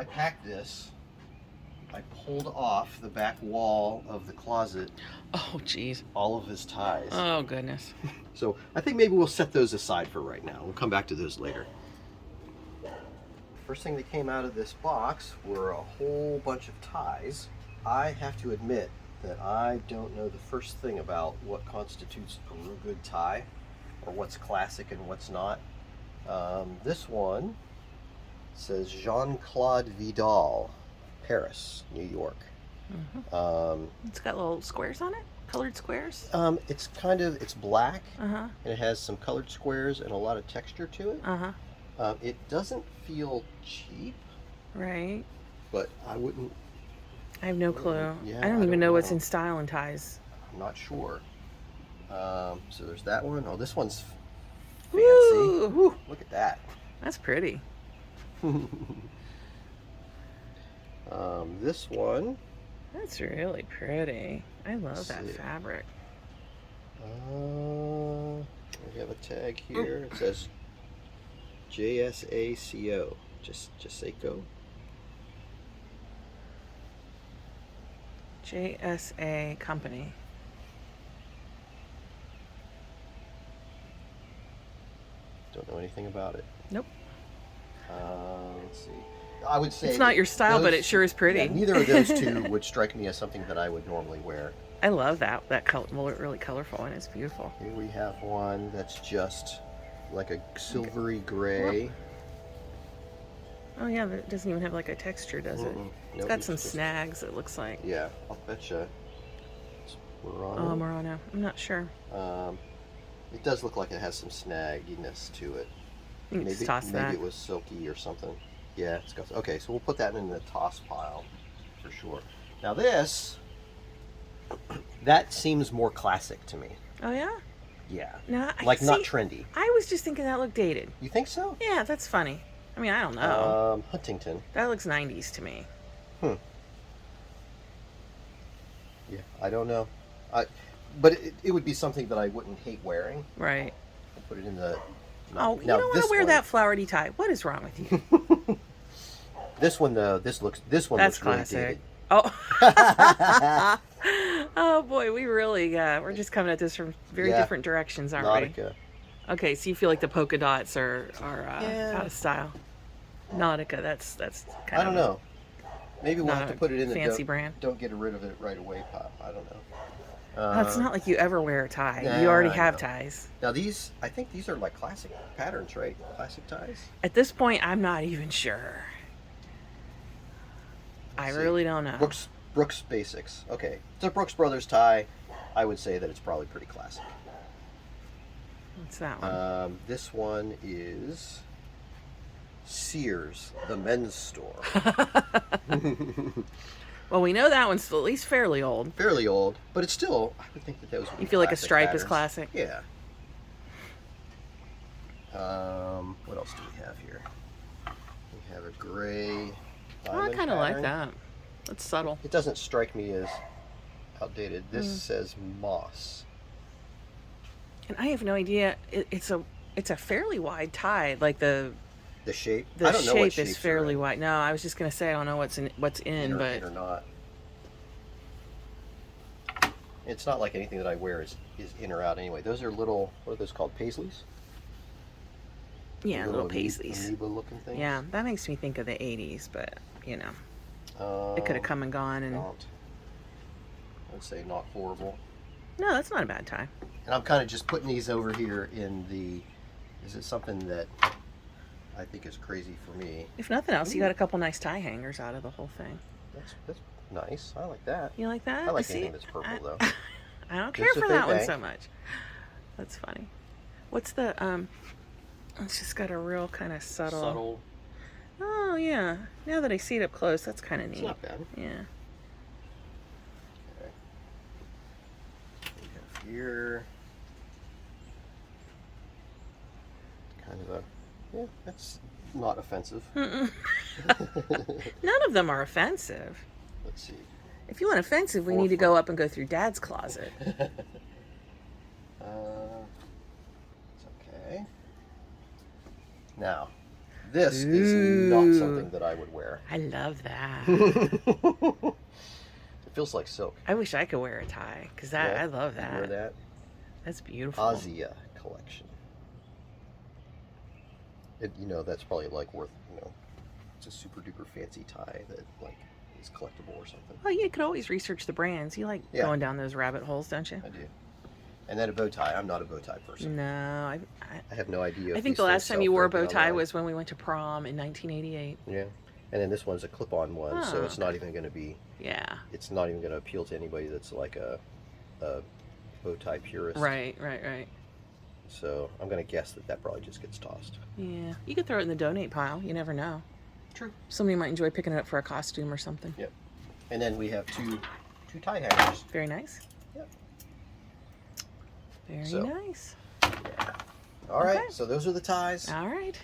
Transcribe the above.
I packed this, I pulled off the back wall of the closet Oh, geez. all of his ties. Oh, goodness. So I think maybe we'll set those aside for right now. We'll come back to those later. First thing that came out of this box were a whole bunch of ties. I have to admit that I don't know the first thing about what constitutes a real good tie, or what's classic and what's not. This one says Jean-Claude Vidal, Paris, New York. It's got little squares on it? Colored squares? It's black, Uh-huh. and it has some colored squares and a lot of texture to it. Uh-huh. It doesn't feel cheap, Right. but I wouldn't. I have no clue. Yeah, I don't I even don't know what's know. in style and ties. I'm not sure. So there's that one. Oh, this one's fancy. Woo! Woo, look at that. That's pretty. This one. That's really pretty. I love Let's that see. fabric. We have a tag here. It says JSACO. Jaseco. JSA Company. Don't know anything about it. Nope. Let's see. I would say It's not your style, but it sure is pretty. Yeah, neither of those two would strike me as something that I would normally wear. I love that. That color, really colorful, and it's beautiful. Here we have one that's just like a silvery gray. Oh yeah, but it doesn't even have like a texture, does it? It's Nope, got some just- snags, it looks like. Yeah, I'll betcha. It's Murano. Oh, Murano. I'm not sure. It does look like it has some snagginess to it. You can just toss maybe that. it was silky or something. Yeah, it's got. Okay, so we'll put that in the toss pile for sure. Now this, that seems more classic to me. Oh yeah? Yeah. No, Like not see, trendy. I was just thinking that looked dated. You think so? Yeah, that's funny. I mean, I don't know. Huntington. That looks 90s to me. Yeah, I don't know. But it would be something that I wouldn't hate wearing. Right. I'll put it in the. Oh, you now don't want this to wear one- that flowery tie. What is wrong with you? This one though, this one That's looks really classic. dated. Oh. Oh boy, we're just coming at this from very Yeah. different directions, aren't we? Nautica. Okay, so you feel like the polka dots are Yeah. out of style. Nautica, that's kind I don't of know. Maybe we'll not have to a put it in the fancy brand. Don't get rid of it right away pop. I don't know. It's not like you ever wear a tie. Nah, You already I have know. ties. Now I think these are like classic patterns, right? Classic ties. At this point, I'm not even sure. I Let's see. really don't know. Brooks Basics. Okay, it's a Brooks Brothers tie. I would say that it's probably pretty classic. What's that one? This one is Sears, the men's store. Well, we know that one's at least fairly old. Fairly old, but it's still. I would think that those would be You feel like a classic stripe patterns. is classic? Yeah. What else do we have here? We have a gray. Oh, I diamond kind of like pattern. that. It's subtle. It doesn't strike me as outdated. This Mm. says moss. And I have no idea. It's a fairly wide tie. Like the The shape. the I don't know what shape is shapes are fairly in, wide. No, I was just gonna say I don't know what's in, in but or not. It's not like anything that I wear is in or out anyway. Those are little. What are those called? Paisleys. yeah, little paisleys. Amoeba-looking things. Yeah, that makes me think of the '80s, but you know, it could have come and gone. And Not. I'd say not horrible. no, that's not a bad tie. And I'm kind of just putting these over here in the. Is it something that I think is crazy for me? If nothing else, you got a couple nice tie hangers out of the whole thing. That's nice. I like that. You like that? I like See, anything that's purple though. I don't Just care a for that thing, one eh? so much. That's funny. What's the It's just got a real kind of subtle. Oh yeah. Now that I see it up close, that's kind of It's neat. not bad. Yeah. Okay. We have here. Kind of a. Yeah, that's not offensive. None of them are offensive. Let's see. If you want offensive, we need to go up and go through Dad's closet. It's okay. Now, This is not something that I would wear. I love that. It feels like silk. I wish I could wear a tie because I love You that. wear that? That's beautiful. Azia collection. That's probably like worth, it's a super duper fancy tie that like is collectible or something. Well, you could always research the brands. You like going down those rabbit holes, don't you? I do. And then a bow tie. I'm not a bow tie person. No, I have no idea. I think the last time you wore a bow tie was when we went to prom in 1988. Yeah. And then this one's a clip-on one, so it's not even going to be. Yeah. It's not even going to appeal to anybody that's like a bow tie purist. Right. So I'm going to guess that probably just gets tossed. Yeah. You could throw it in the donate pile. You never know. True. Somebody might enjoy picking it up for a costume or something. Yep. And then we have two tie hangers. Very nice. Yep. Very nice. Yeah. All right. So those are the ties. All right.